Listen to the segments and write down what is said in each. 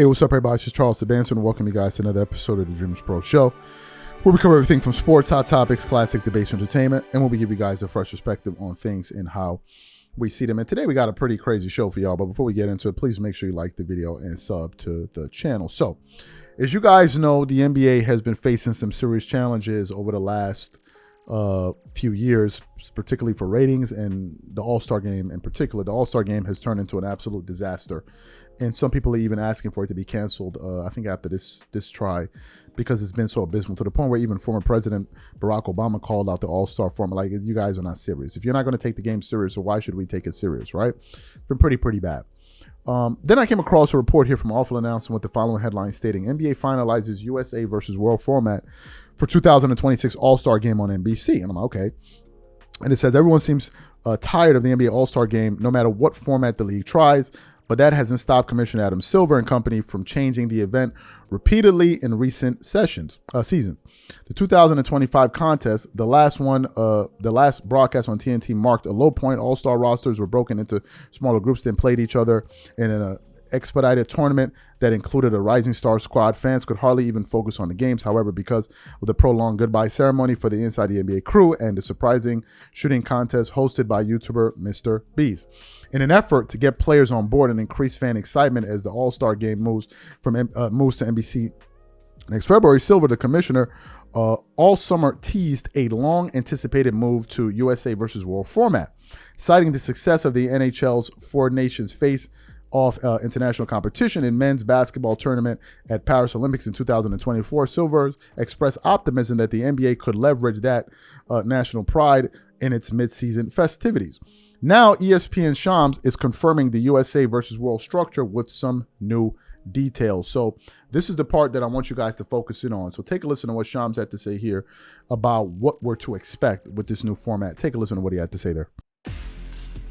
Hey, what's up, everybody? It's just Charles Sebastian, and welcome you guys to another episode of the DREAMERSPRO show, where we cover everything from sports, hot topics, classic debates, entertainment, and where we give you guys a fresh perspective on things and how we see them. And today we got a pretty crazy show for y'all, but before we get into it, please make sure you like the video and sub to the channel. So, as you guys know, the NBA has been facing some serious challenges over the last few years, particularly for ratings and the All-Star game in particular. The All-Star game has turned into an absolute disaster, and some people are even asking for it to be canceled, I think after this try, because it's been so abysmal, to the point where even former President Barack Obama called out the All-Star format like, you guys are not serious. If you're not going to take the game serious, so why should we take it serious, right? It's been pretty bad. Then I came across a report here from Awful Announcement with the following headline stating, NBA finalizes USA versus World format for 2026 All-Star game on NBC. And I'm like, okay. And it says, everyone seems tired of the NBA All-Star game, no matter what format the league tries, but that hasn't stopped Commissioner Adam Silver and company from changing the event repeatedly in recent seasons. The 2025 contest, the last broadcast on TNT, marked a low point. All-Star rosters were broken into smaller groups, then played each other in an expedited tournament that included a rising star squad. Fans could hardly even focus on the games. However, because of the prolonged goodbye ceremony for the Inside the NBA crew and the surprising shooting contest hosted by YouTuber Mr. Beast, in an effort to get players on board and increase fan excitement as the All-Star game moves to NBC next February, Silver, the commissioner, all summer teased a long-anticipated move to USA versus World format, citing the success of the NHL's Four Nations face-off international competition in men's basketball tournament at Paris Olympics in 2024. Silver expressed optimism that the NBA could leverage that national pride in its mid-season festivities. Now, ESPN Shams is confirming the USA versus World structure with some new details. So this is the part that I want you guys to focus in on. So take a listen to what Shams had to say here about what we're to expect with this new format. Take a listen to what he had to say there.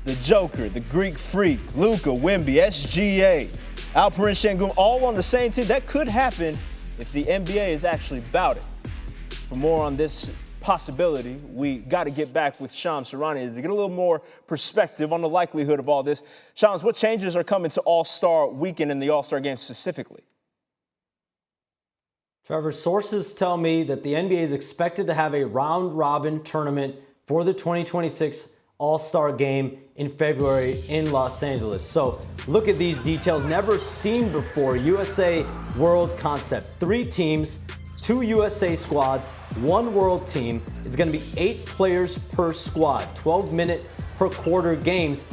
The Joker, the Greek Freak, Luka, Wemby, SGA, Alperen Şengün, all on the same team. That could happen if the NBA is actually about it. For more on this possibility, we got to get back with Shams Charania to get a little more perspective on the likelihood of all this. Shams, what changes are coming to All-Star Weekend and the All-Star Game specifically? Trevor, sources tell me that the NBA is expected to have a round-robin tournament for the 2026 All-Star Game in February in Los Angeles. So look at these details. Never seen before. USA World concept. 3 teams, 2 USA squads, 1 world team. It's going to be 8 players per squad, 12-minute per quarter games.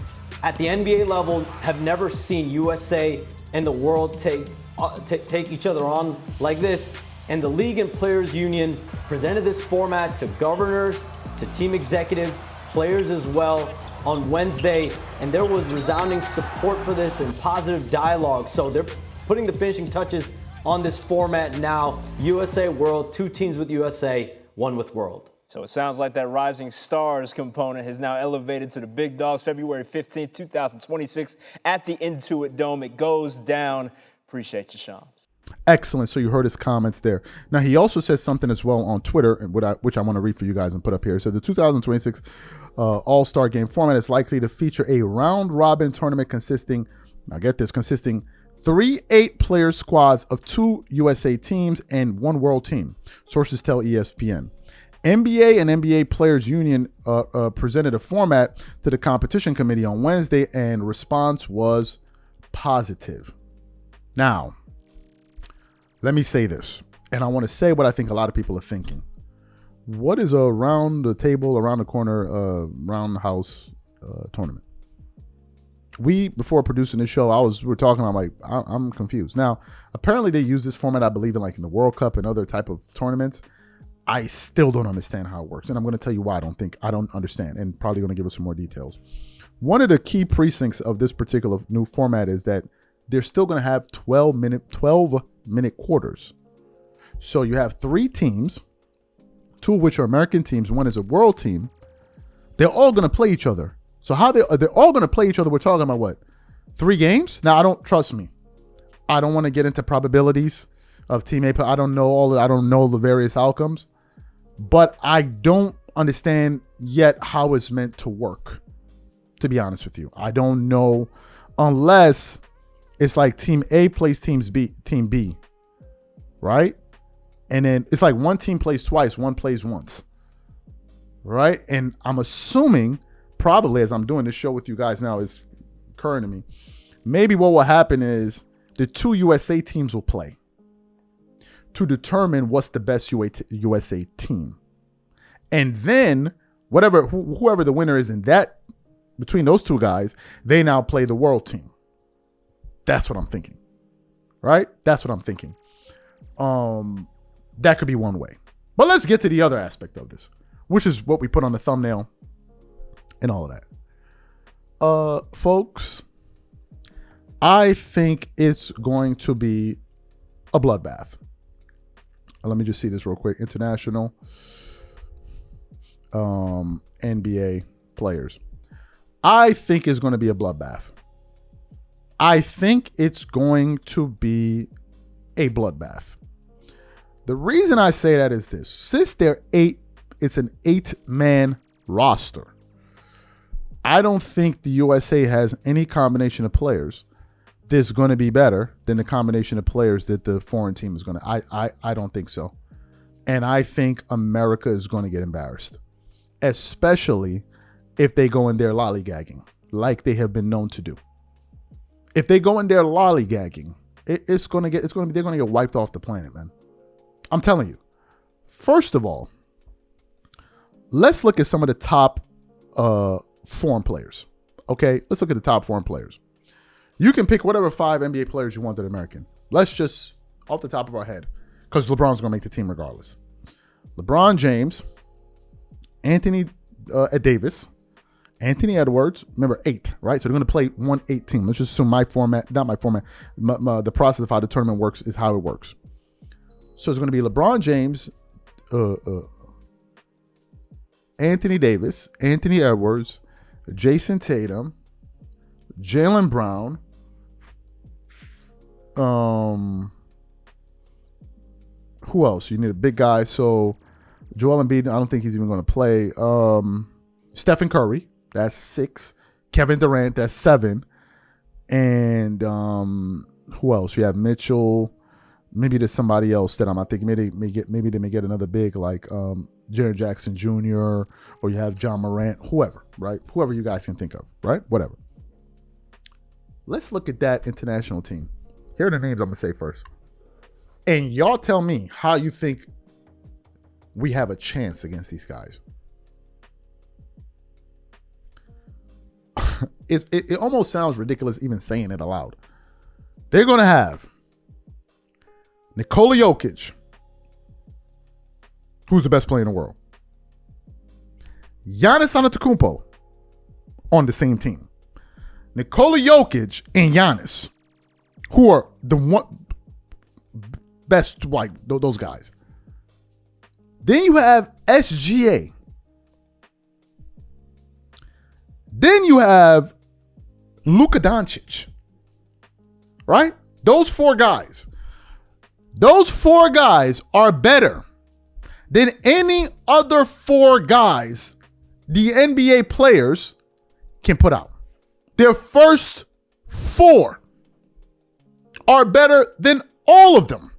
At the NBA level, have never seen USA and the world take each other on like this. And the League and Players Union presented this format to governors, to team executives, players as well on Wednesday, and there was resounding support for this and positive dialogue. So they're putting the finishing touches on this format now. USA World, 2 teams with USA, 1 with World. So it sounds like that Rising Stars component has now elevated to the big dogs. February 15th, 2026 at the Intuit Dome. It goes down. Appreciate you, Shams. Excellent. So you heard his comments there. Now, he also said something as well on Twitter, which I want to read for you guys and put up here. It said the 2026 All-Star Game format is likely to feature a round-robin tournament consisting 3 8-player squads of 2 USA teams and 1 world team. Sources tell ESPN. NBA and NBA Players Union presented a format to the competition committee on Wednesday, and response was positive. Now, let me say this, and I want to say what I think a lot of people are thinking. What is a round the table, around the corner, roundhouse tournament? Before producing this show, we were talking, I'm confused. Now, apparently they use this format, I believe, in the World Cup and other type of tournaments. I still don't understand how it works, and I'm going to tell you why I don't understand, and probably going to give us some more details. One of the key precincts of this particular new format is that they're still going to have 12-minute quarters. So you have 3 teams, 2 of which are American teams, 1 is a world team. They're all going to play each other. So how they're all going to play each other, we're talking about what? 3 games? Now, trust me, I don't want to get into probabilities of teammate. I don't know the various outcomes, but I don't understand yet how it's meant to work, to be honest with you. I don't know, unless it's like team A plays team B, right? And then it's like one team plays twice, one plays once, right? And I'm assuming, probably as I'm doing this show with you guys now, is occurring to me, maybe what will happen is the two USA teams will play to determine what's the best USA team. And then whoever the winner is in that, between those two guys, they now play the world team. That's what I'm thinking, right? That's what I'm thinking. That could be one way. But let's get to the other aspect of this, which is what we put on the thumbnail and all of that. Folks, I think it's going to be a bloodbath. Let me just see this real quick. International NBA players. I think it's going to be a bloodbath. I think it's going to be a bloodbath. The reason I say that is this. Since it's an 8-man roster, I don't think the USA has any combination of players that's going to be better than the combination of players that the foreign team is going to. I don't think so. And I think America is going to get embarrassed, especially if they go in there lollygagging like they have been known to do. If they go in there lollygagging, they're going to get wiped off the planet, man. I'm telling you. First of all, let's look at some of the top foreign players. Okay, let's look at the top foreign players. You can pick whatever 5 NBA players you want that are American. Let's just, off the top of our head, because LeBron's going to make the team regardless. LeBron James, Anthony Davis, Anthony Edwards, remember 8, right? So they're going to play 1-8 team. Let's just assume the process of how the tournament works is how it works. So it's going to be LeBron James, Anthony Davis, Anthony Edwards, Jason Tatum, Jaylen Brown, who else? You need a big guy. So Joel Embiid, I don't think he's even going to play. Stephen Curry, that's 6. Kevin Durant, that's 7. And who else? You have Mitchell. Maybe there's somebody else that I'm not thinking. Maybe they may get another big like Jaren Jackson Jr. or you have John Morant, whoever, right? Whoever you guys can think of, right? Whatever. Let's look at that international team. Here are the names I'm going to say first. And y'all tell me how you think we have a chance against these guys. It almost sounds ridiculous even saying it aloud. They're going to have Nikola Jokic, who's the best player in the world. Giannis Antetokounmpo on the same team. Nikola Jokic and Giannis, who are the one best, like those guys. Then you have SGA. Then you have Luka Doncic. Right? Those 4 guys. Those 4 guys are better than any other 4 guys the NBA players can put out. Their first 4 are better than all of them.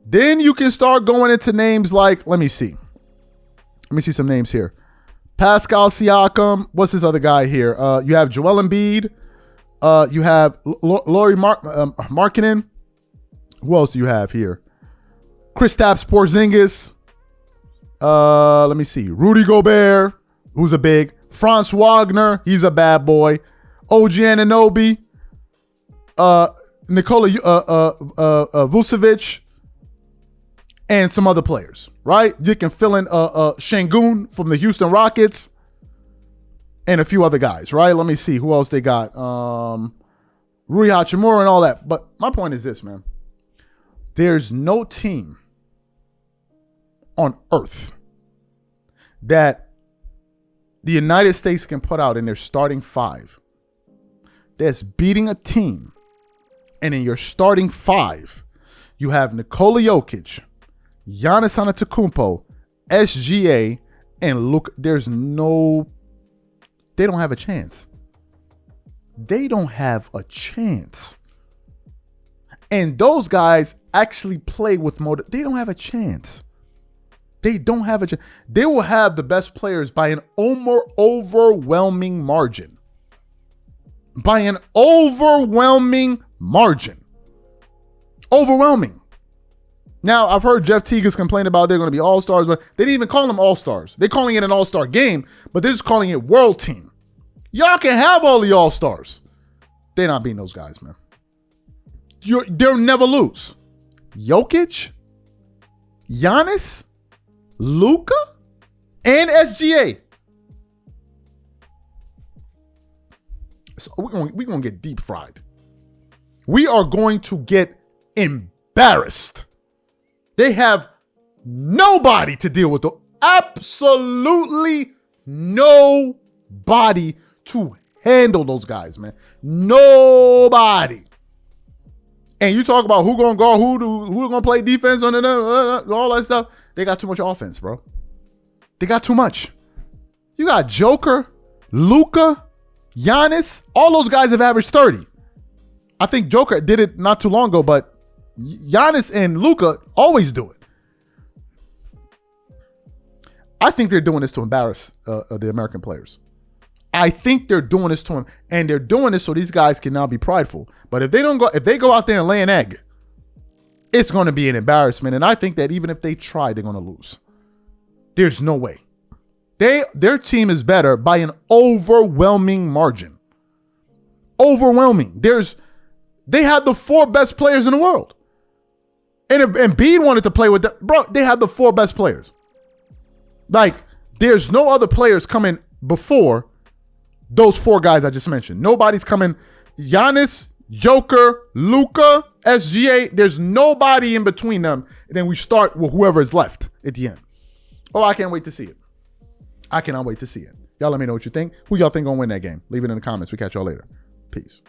Then you can start going into names like, let me see some names here. Pascal Siakam. What's this other guy here? You have Joel Embiid. You have Lauri Markkanen. Who else do you have here? Kristaps Porzingis. Let me see. Rudy Gobert, who's a big. Franz Wagner, he's a bad boy. OG Anunoby. Nikola Vucevic. And some other players, right? You can fill in Şengün from the Houston Rockets and a few other guys, right? Let me see who else they got. Rui Hachimura and all that. But my point is this, man. There's no team on earth that the United States can put out in their starting 5 that's beating a team. And in your starting 5, you have Nikola Jokic, Giannis Antetokounmpo, SGA, and look, they don't have a chance. They don't have a chance. And those guys actually play with motive. They don't have a chance. They don't have a chance. They will have the best players by an overwhelming margin. By an overwhelming margin. Overwhelming. Now, I've heard Jeff Teague's complain about they're going to be all-stars, but they didn't even call them all-stars. They're calling it an all-star game, but they're just calling it world team. Y'all can have all the all-stars. They're not beating those guys, man. They'll never lose. Jokic, Giannis, Luka, and SGA. So we're going to get deep fried. We are going to get embarrassed. They have nobody to deal with. Absolutely nobody to handle those guys, man. Nobody. And you talk about who gonna guard, who gonna play defense on all that stuff. They got too much offense, bro. They got too much. You got Joker, Luka, Giannis. All those guys have averaged 30. I think Joker did it not too long ago, but Giannis and Luka always do it. I think they're doing this to embarrass the American players. I think they're doing this to him, and they're doing this so these guys can now be prideful. But if they go out there and lay an egg, it's going to be an embarrassment. And I think that even if they try, they're going to lose. There's no way. Their team is better by an overwhelming margin. Overwhelming. They have the 4 best players in the world. And if Embiid wanted to play with them, bro, they have the 4 best players. Like, there's no other players coming before those 4 guys I just mentioned. Nobody's coming. Giannis, Joker, Luka, SGA. There's nobody in between them. And then we start with whoever is left at the end. Oh, I can't wait to see it. I cannot wait to see it. Y'all let me know what you think. Who y'all think gonna win that game? Leave it in the comments. We catch y'all later. Peace.